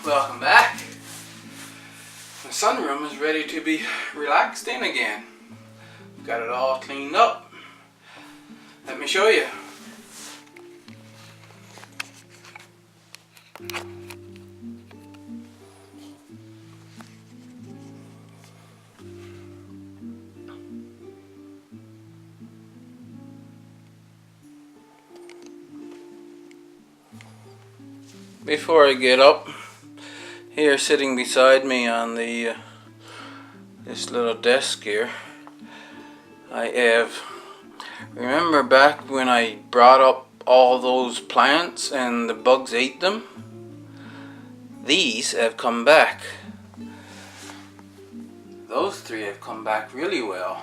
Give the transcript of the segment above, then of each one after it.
Welcome back. The sunroom is ready to be relaxed in again. Got it all cleaned up. Let me show you. Before I get up, here sitting beside me on the this little desk here, I have, remember back when I brought up all those plants and the bugs ate them? These have come back. Those three have come back really well.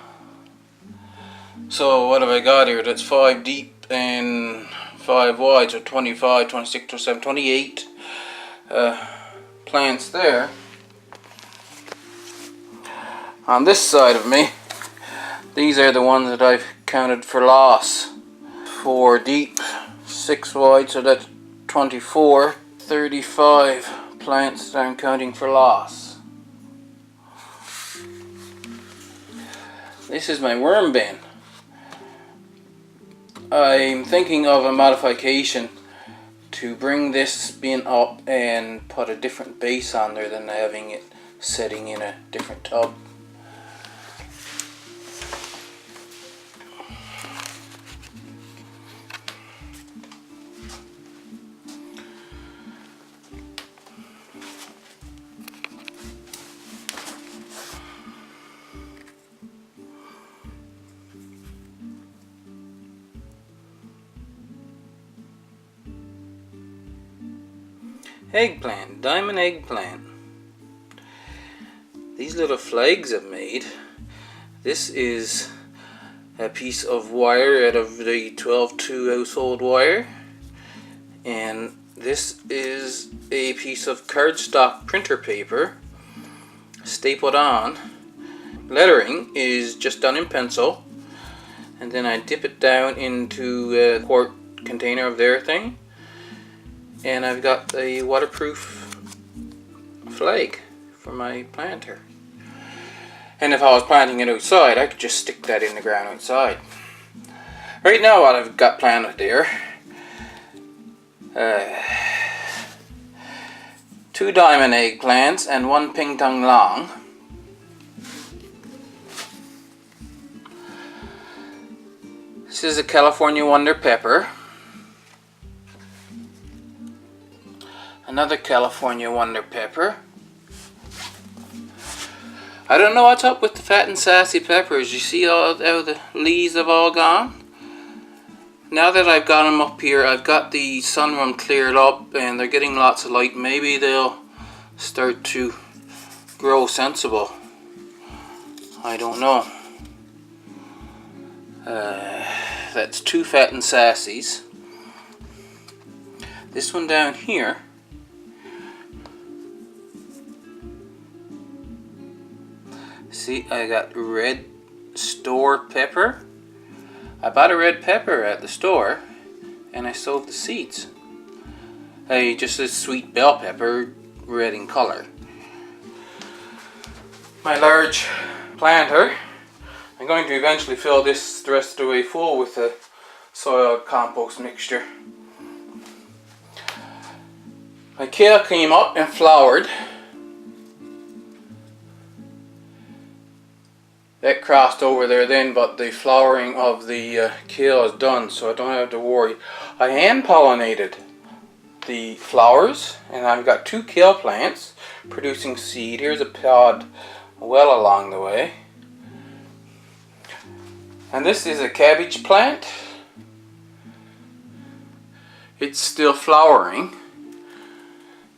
So what have I got here? That's 5 deep and 5 wide, so 25, 26, 27, 28 plants there. On this side of me, these are the ones that I've counted for loss. 4 deep, 6 wide, so that's 24, 35 plants that I'm counting for loss. This is my worm bin. I'm thinking of a modification to bring this bin up and put a different base on there than having it sitting in a different tub. Eggplant, diamond eggplant. These little flags I've made. This is a piece of wire out of the 12-2 household wire, and this is a piece of cardstock printer paper stapled on. Lettering is just done in pencil, and then I dip it down into a quart container of their thing. And I've got a waterproof flag for my planter. And if I was planting it outside, I could just stick that in the ground outside. Right now what I've got planted there, 2 diamond eggplants and 1 ping tong long. This is a California Wonder Pepper. Another California Wonder Pepper. I don't know what's up with the fat and sassy peppers. You see how the leaves have all gone? Now that I've got them up here, I've got the sunroom cleared up and they're getting lots of light. Maybe they'll start to grow sensible. I don't know. That's 2 fat and sassies. This one down here, see, I got red store pepper. I bought a red pepper at the store and I sowed the seeds. Just a sweet bell pepper, red in color. My large planter, I'm going to eventually fill this the rest of the way full with the soil compost mixture. My kale came up and flowered. That crossed over there then, but the flowering of the kale is done, so I don't have to worry. I hand pollinated the flowers, and I've got 2 kale plants producing seed. Here's a pod well along the way. And this is a cabbage plant. It's still flowering.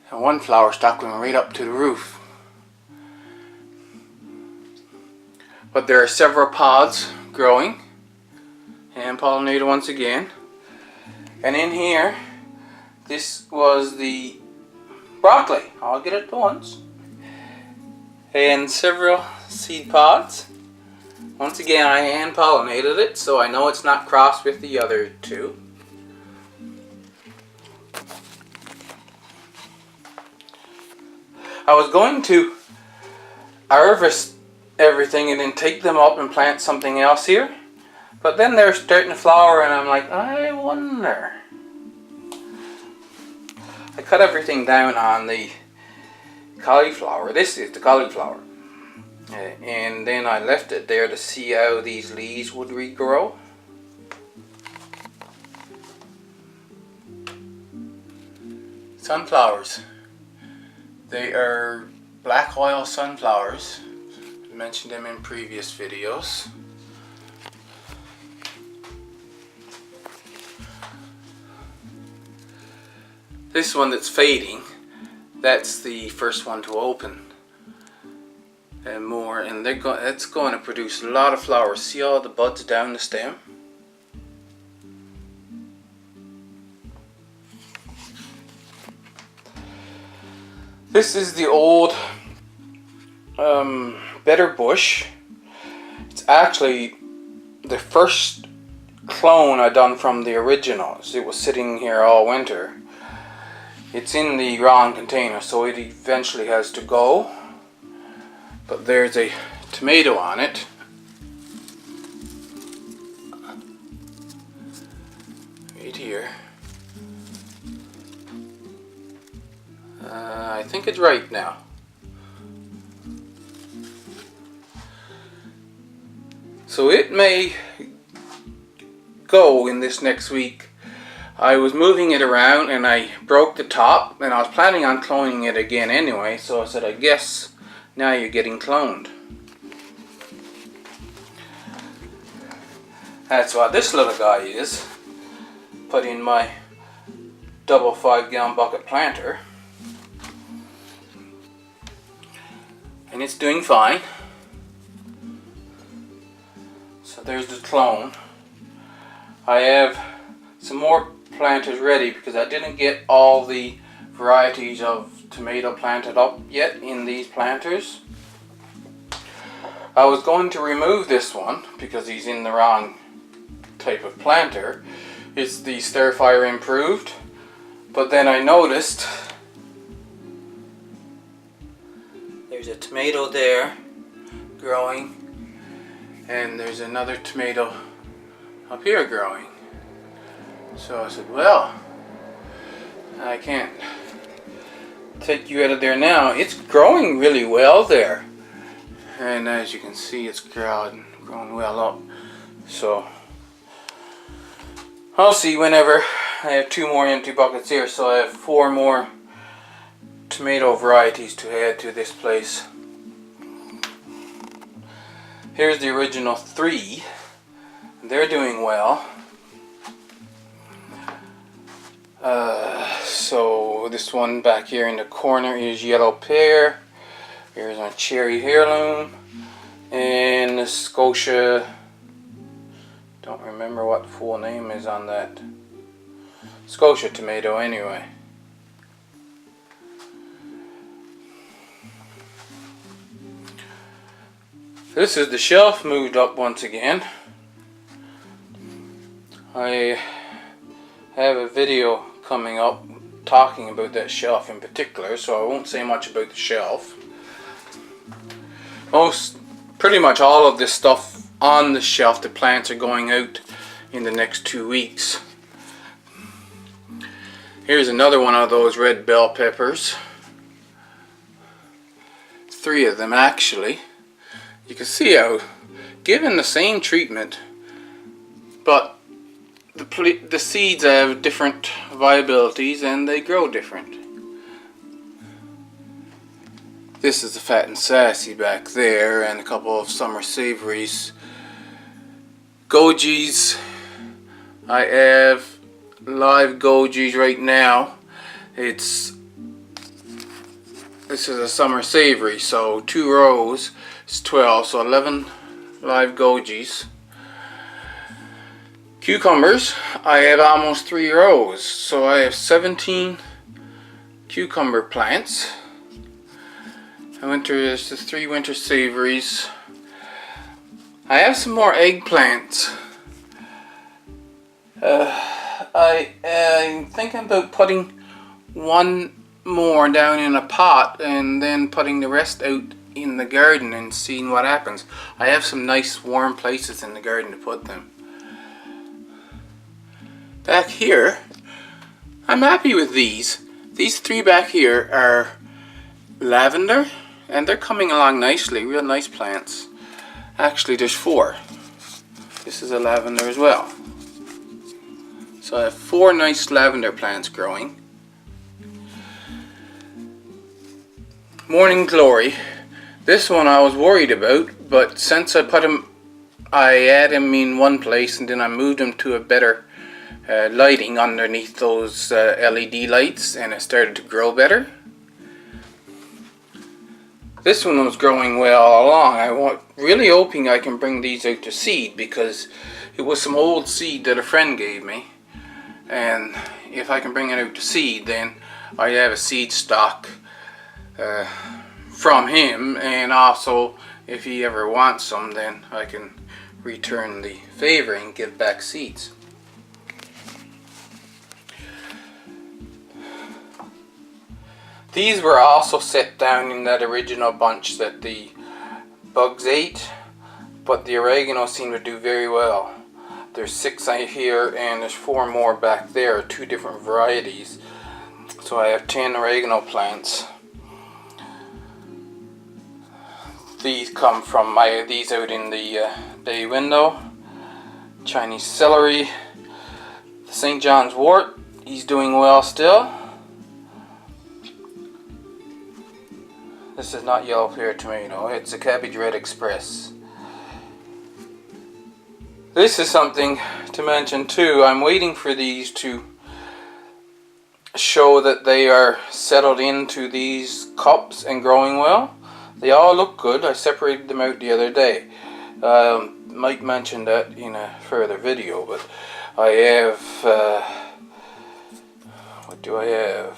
And 1 flower stalk went right up to the roof. But there are several pods growing, and pollinated once again. And in here, this was the broccoli. I'll get it at once. And several seed pods. Once again, I hand pollinated it, so I know it's not crossed with the other 2. I was going to harvest everything and then take them up and plant something else here, but then they're starting to flower and I'm like, I wonder. I cut everything down on the cauliflower. This is the cauliflower. And then I left it there to see how these leaves would regrow. Sunflowers. They are black oil sunflowers. I mentioned them in previous videos. This one that's fading, that's the first one to open. And more, and it's going to produce a lot of flowers. See all the buds down the stem? This is the old Better Bush. It's actually the first clone I done from the originals. It was sitting here all winter. It's in the wrong container, so it eventually has to go. But there's a tomato on it. Right here. I think it's ripe now. So it may go in this next week. I was moving it around and I broke the top, and I was planning on cloning it again anyway, so I said, I guess now you're getting cloned. That's what this little guy is. Put in my double 5-gallon bucket planter. And it's doing fine. So there's the clone. I have some more planters ready because I didn't get all the varieties of tomato planted up yet in these planters. I was going to remove this one because he's in the wrong type of planter. It's the Starfire Improved, but then I noticed there's a tomato there growing, and there's another tomato up here growing. So I said, well, I can't take you out of there now. It's growing really well there, and as you can see, it's growing well up. So I'll see whenever. I have 2 more empty buckets here, so I have 4 more tomato varieties to add to this place. Here's the original 3. They're doing well. So this one back here in the corner is yellow pear. Here's our cherry heirloom, and the Scotia. Don't remember what the full name is on that. Scotia tomato anyway. This is the shelf moved up once again. I have a video coming up talking about that shelf in particular, so I won't say much about the shelf. Pretty much all of this stuff on the shelf, the plants are going out in the next 2 weeks. Here's another one of those red bell peppers. 3 of them actually. You can see how, given the same treatment, but the seeds have different viabilities and they grow different. This is the Fat and Sassy back there, and a couple of summer savories. Goji's, I have live goji's right now. This is a summer savory, so 2 rows is 12, so 11 live goji's. Cucumbers, I have almost 3 rows, so I have 17 cucumber plants. There's the 3 winter savories. I have some more eggplants. I'm thinking about putting one more down in a pot and then putting the rest out in the garden and seeing what happens. I have some nice warm places in the garden to put them. Back here, I'm happy with these. These three back here are lavender and they're coming along nicely, real nice plants. Actually, there's four. This is a lavender as well. So I have four nice lavender plants growing. Morning Glory. This one I was worried about, but since I had him in one place and then I moved him to a better lighting underneath those LED lights, and it started to grow better. This one was growing well all along. I'm really hoping I can bring these out to seed, because it was some old seed that a friend gave me, and if I can bring it out to seed, then I have a seed stock from him, and also if he ever wants some, then I can return the favor and give back seeds. These were also set down in that original bunch that the bugs ate, but the oregano seemed to do very well. There's 6 here and there's 4 more back there, 2 different varieties. So I have 10 oregano plants. These come from these out in the bay window. Chinese celery. The St. John's wort, he's doing well still. This is not yellow pear tomato, it's a cabbage red express. This is something to mention too. I'm waiting for these to show that they are settled into these cups and growing well. They all look good. I separated them out the other day. Might mention that in a further video, but I have what do I have?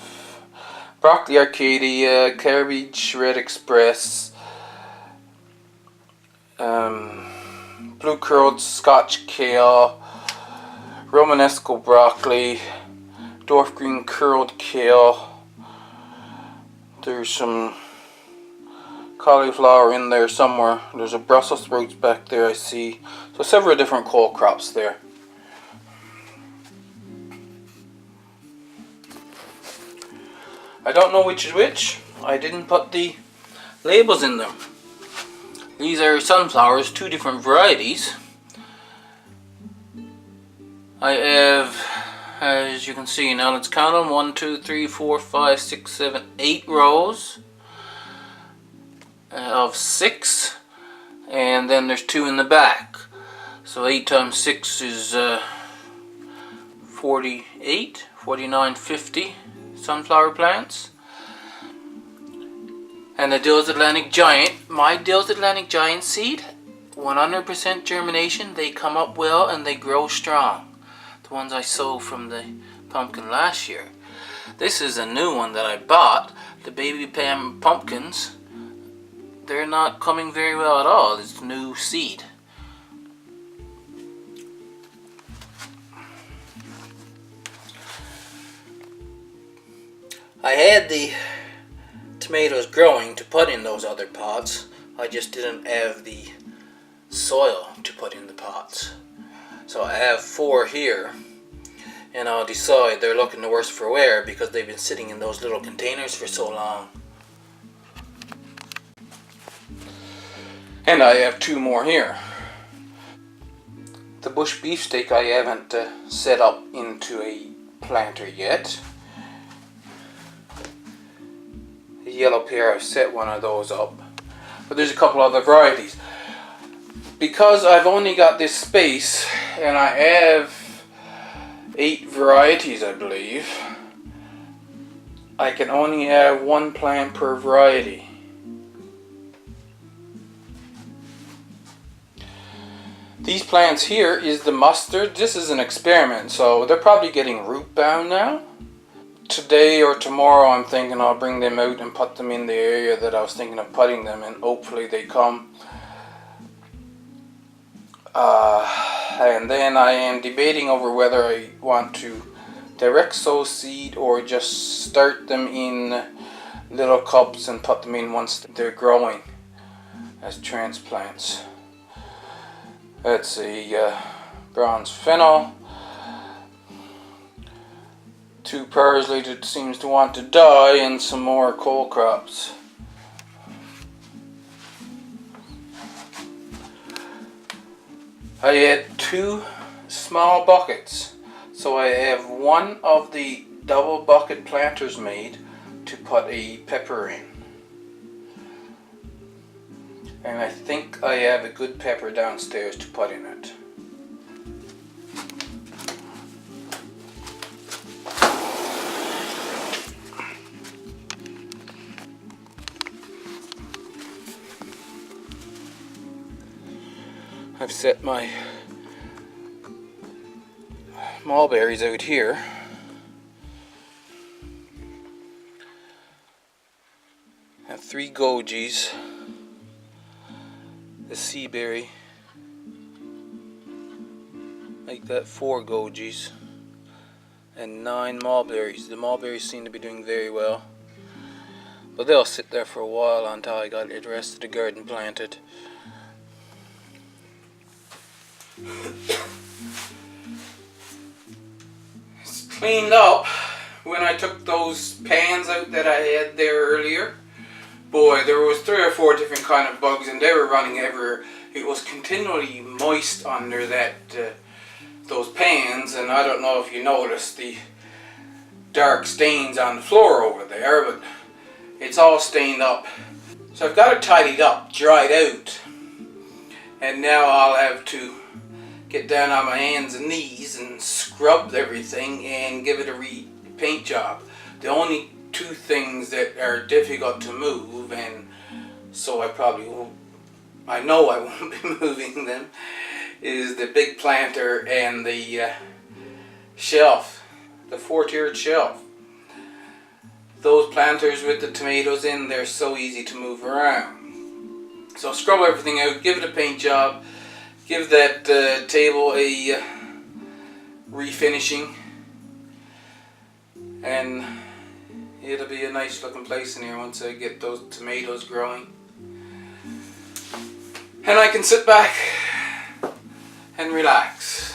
Broccoli Arcadia, Cabbage Red Express, Blue Curled Scotch Kale, Romanesco Broccoli, Dwarf Green Curled Kale. There's some cauliflower in there somewhere. There's a Brussels sprouts back there I see. So several different cole crops there. I don't know which is which. I didn't put the labels in them. These are sunflowers, 2 different varieties. I have, as you can see now, let's count them, 1, 2, 3, 4, 5, 6, 7, 8 rows of 6, and then there's 2 in the back. So 8 times 6 is 48, 49, 50 sunflower plants. And the Dill's Atlantic Giant, my Dill's Atlantic Giant seed, 100% germination. They come up well and they grow strong. The ones I sowed from the pumpkin last year. This is a new one that I bought, the Baby Pam pumpkins. They're not coming very well at all. It's new seed. I had the tomatoes growing to put in those other pots. I just didn't have the soil to put in the pots. So I have 4 here, and I'll decide. They're looking the worse for wear because they've been sitting in those little containers for so long. And I have 2 more here. The bush beefsteak I haven't set up into a planter yet. The yellow pear, I've set one of those up. But there's a couple other varieties. Because I've only got this space and I have 8 varieties, I believe, I can only have 1 plant per variety. These plants here is the mustard. This is an experiment, so they're probably getting root bound now. Today or tomorrow I'm thinking I'll bring them out and put them in the area that I was thinking of putting them in. Hopefully they come. And then I am debating over whether I want to direct sow seed or just start them in little cups and put them in once they're growing as transplants. That's a bronze fennel, 2 parsley that seems to want to die, and some more cole crops. I had 2 small buckets, so I have one of the double bucket planters made to put a pepper in. And I think I have a good pepper downstairs to put in it. I've set my mulberries out here. I have 3 gojies, the sea berry, like that, 4 gojies, and 9 mulberries. The mulberries seem to be doing very well, but they'll sit there for a while until I got the rest of the garden planted. It's cleaned up. When I took those pans out that I had there earlier, boy, there was 3 or 4 different kind of bugs, and they were running everywhere. It was continually moist under those pans, and I don't know if you noticed the dark stains on the floor over there, but it's all stained up. So I've got it tidied up, dried out, and now I'll have to get down on my hands and knees and scrub everything and give it a paint job. The only 2 things that are difficult to move, and so I know I won't be moving them, is the big planter and the shelf, the 4-tiered shelf. Those planters with the tomatoes in, they're so easy to move around. So scrub everything out, give it a paint job, give that table a refinishing, and it'll be a nice looking place in here once I get those tomatoes growing. And I can sit back and relax.